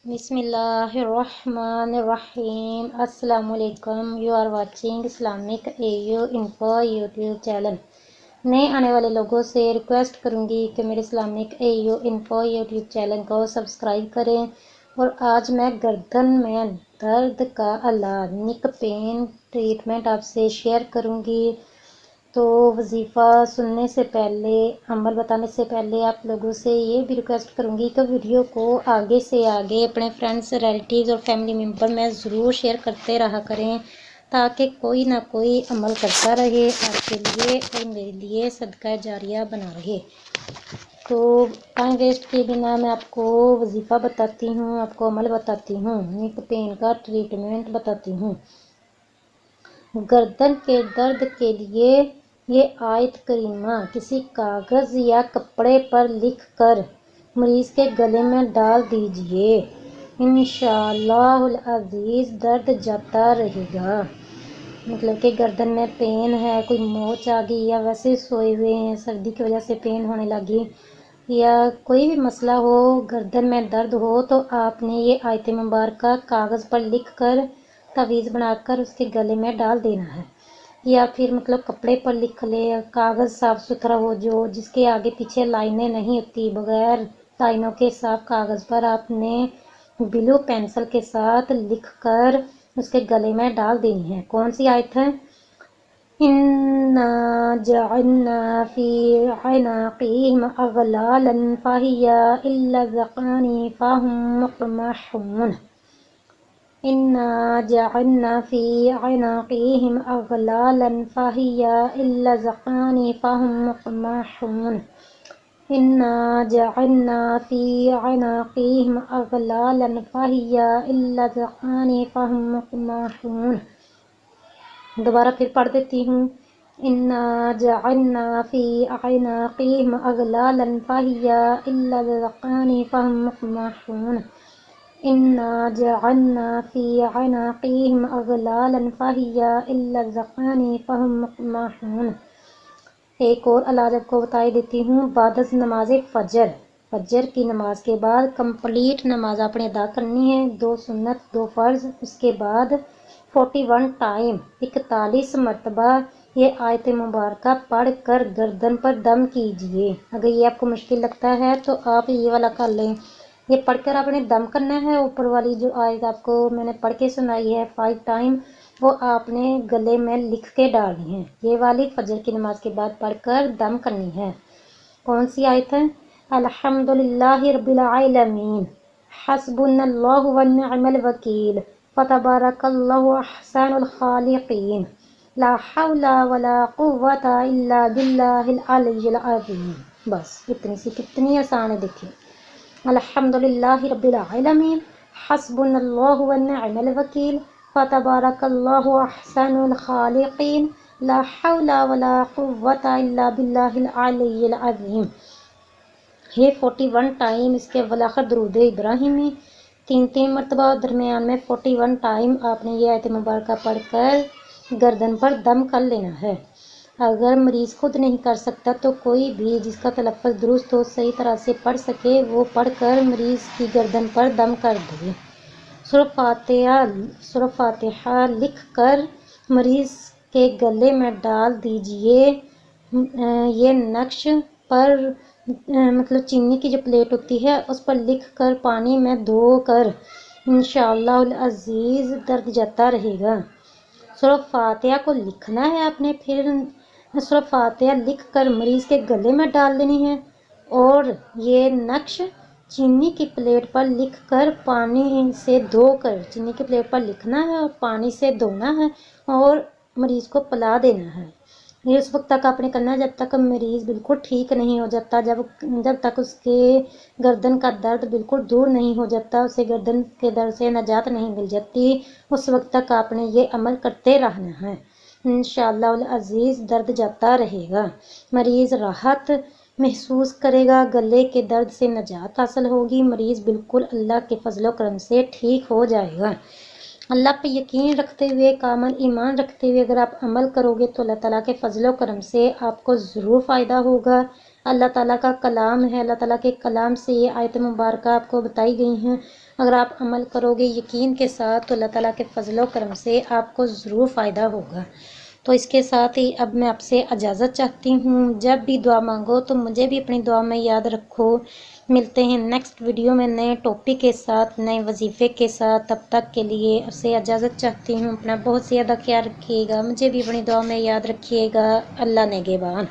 بسم اللہ الرحمن الرحیم۔ السلام علیکم، یو آر واچنگ اسلامک ایو انفو یوٹیوب چینل۔ نئے آنے والے لوگوں سے ریکویسٹ کروں گی کہ میرے اسلامک ایو انفو یوٹیوب چینل کو سبسکرائب کریں۔ اور آج میں گردن میں درد کا علاج نیک پین ٹریٹمنٹ آپ سے شیئر کروں گی۔ تو وظیفہ سننے سے پہلے، عمل بتانے سے پہلے آپ لوگوں سے یہ بھی ریکویسٹ کروں گی کہ ویڈیو کو آگے سے آگے اپنے فرینڈس، ریلیٹیوز اور فیملی ممبر میں ضرور شیئر کرتے رہا کریں، تاکہ کوئی نہ کوئی عمل کرتا رہے آپ کے لیے اور میرے لیے صدقہ جاریہ بنا رہے۔ تو ٹائم ویسٹ کیے بنا میں آپ کو وظیفہ بتاتی ہوں، آپ کو عمل بتاتی ہوں، نیک پین کا ٹریٹمنٹ بتاتی ہوں۔ گردن کے درد کے لیے یہ آیت کریمہ کسی کاغذ یا کپڑے پر لکھ کر مریض کے گلے میں ڈال دیجئے، انشاءاللہ العزیز درد جاتا رہے گا۔ مطلب کہ گردن میں پین ہے، کوئی موچ آ گئی یا ویسے سوئے ہوئے ہیں، سردی کی وجہ سے پین ہونے لگی یا کوئی بھی مسئلہ ہو، گردن میں درد ہو، تو آپ نے یہ آیت مبارکہ کاغذ پر لکھ کر تعویذ بنا کر اس کے گلے میں ڈال دینا ہے، یا پھر مطلب کپڑے پر لکھ لے، کاغذ صاف ستھرا ہو جس کے آگے پیچھے لائنیں نہیں ہوتی، بغیر لائنوں کے صاف کاغذ پر آپ نے بلو پینسل کے ساتھ لکھ کر اس کے گلے میں ڈال دینی ہے۔ کون سی آیت ہے؟ اِنَّا جَعَلْنَا فِي أَعْنَاقِهِمْ أَغْلَالًا فَهِيَ إِلَّا الذَّقَانِ فَهُمْ مُقْمَحُونَ۔ إِنَّا جَعَلْنَا فِي أَعْنَاقِهِمْ أَغْلَالًا فَهِيَ إِلَّا الذَّقَانِ فَهُمْ مُقْمَحُونَ۔ إِنَّا جَعَلْنَا فِي أَعْنَاقِهِمْ أَغْلَالًا فَهِيَ إِلَّا الذَّقَانِ فَهُمْ مُقْمَحُونَ۔ دوبارہ پھر پڑھ دیتی ہوں۔ إِنَّا جَعَلْنَا فِي أَعْنَاقِهِمْ أَغْلَالًا فَهِيَ إِلَّا الذَّقَانِ فَهُمْ مُقْمَحُونَ۔ إِنَّا جَعَلْنَا فِي أَعْنَاقِهِمْ أَغْلَالًا فَهِيَ إِلَّا الذَّقَانِ فَهُمْ مُقْمَحُونَ۔ ایک اور علاج آپ کو بتا دیتی ہوں۔ بعد از نماز فجر کی نماز کے بعد کمپلیٹ نماز آپ نے ادا کرنی ہے، 2 سنت 2 فرض، اس کے بعد 41 ٹائم 41 مرتبہ یہ آیت مبارکہ پڑھ کر گردن پر دم کیجئے۔ اگر یہ آپ کو مشکل لگتا ہے تو آپ یہ والا کر لیں، یہ پڑھ کر آپ نے دم کرنا ہے۔ اوپر والی جو آیت آپ کو میں نے پڑھ کے سنائی ہے 5 ٹائم، وہ آپ نے گلے میں لکھ کے ڈالنی ہے۔ یہ والی فجر کی نماز کے بعد پڑھ کر دم کرنی ہے۔ کون سی آیت ہے؟ الحمدللہ رب العالمین، حسبنا اللہ ونعم الوکیل، فتبارک اللہ احسن الخالقین، لا حول ولا قوة الا باللہ العلی العظیم۔ بس اتنی سی، کتنی آسان ہے، دیکھیں۔ الحمدللہ رب العالمین، حسبنا اللہ ونعم الوکیل، فتبارک اللہ احسن الخالقین، لا حول ولا قوة الا باللہ العلی العظیم۔ یہ 41 ٹائم، اس کے اول درود ابراہیمی 3 مرتبہ، درمیان میں 41 ٹائم آپ نے یہ آیت مبارکہ پڑھ کر گردن پر دم کر لینا ہے۔ اگر مریض خود نہیں کر سکتا تو کوئی بھی جس کا تلفظ درست ہو، صحیح طرح سے پڑھ سکے، وہ پڑھ کر مریض کی گردن پر دم کر دے۔ سورہ فاتحہ لکھ کر مریض کے گلے میں ڈال دیجئے۔ یہ نقش پر مطلب چینی کی جو پلیٹ ہوتی ہے اس پر لکھ کر پانی میں دھو کر انشاءاللہ العزیز درد جاتا رہے گا۔ سورہ فاتحہ کو لکھنا ہے آپ نے، پھر سورہ فاتحہ لکھ کر مریض کے گلے میں ڈال دینی ہے، اور یہ نقش چینی کی پلیٹ پر لکھ کر پانی سے دھو کر، چینی کی پلیٹ پر لکھنا ہے اور پانی سے دھونا ہے اور مریض کو پلا دینا ہے۔ یہ اس وقت تک آپ نے کرنا ہے جب تک مریض بالکل ٹھیک نہیں ہو جاتا، جب تک اس کے گردن کا درد بالکل دور نہیں ہو جاتا، اسے گردن کے درد سے نجات نہیں مل جاتی، اس وقت تک آپ نے یہ عمل کرتے رہنا ہے۔ انشاءاللہ العزیز درد جاتا رہے گا، مریض راحت محسوس کرے گا، گلے کے درد سے نجات حاصل ہوگی، مریض بالکل اللہ کے فضل و کرم سے ٹھیک ہو جائے گا۔ اللہ پہ یقین رکھتے ہوئے، کامل ایمان رکھتے ہوئے اگر آپ عمل کرو گے تو اللہ تعالیٰ کے فضل و کرم سے آپ کو ضرور فائدہ ہوگا، اللہ تعالیٰ کا کلام ہے، اللہ تعالیٰ کے کلام سے یہ آیت مبارکہ آپ کو بتائی گئی ہیں۔ اگر آپ عمل کرو گے یقین کے ساتھ تو اللہ تعالیٰ کے فضل و کرم سے آپ کو ضرور فائدہ ہوگا۔ تو اس کے ساتھ ہی اب میں آپ سے اجازت چاہتی ہوں، جب بھی دعا مانگو تو مجھے بھی اپنی دعا میں یاد رکھو۔ ملتے ہیں نیکسٹ ویڈیو میں نئے ٹاپک کے ساتھ، نئے وظیفے کے ساتھ۔ تب تک کے لیے آپ سے اجازت چاہتی ہوں، اپنا بہت زیادہ خیال رکھیے گا، مجھے بھی اپنی دعا میں یاد رکھیے گا۔ اللہ نگہبان۔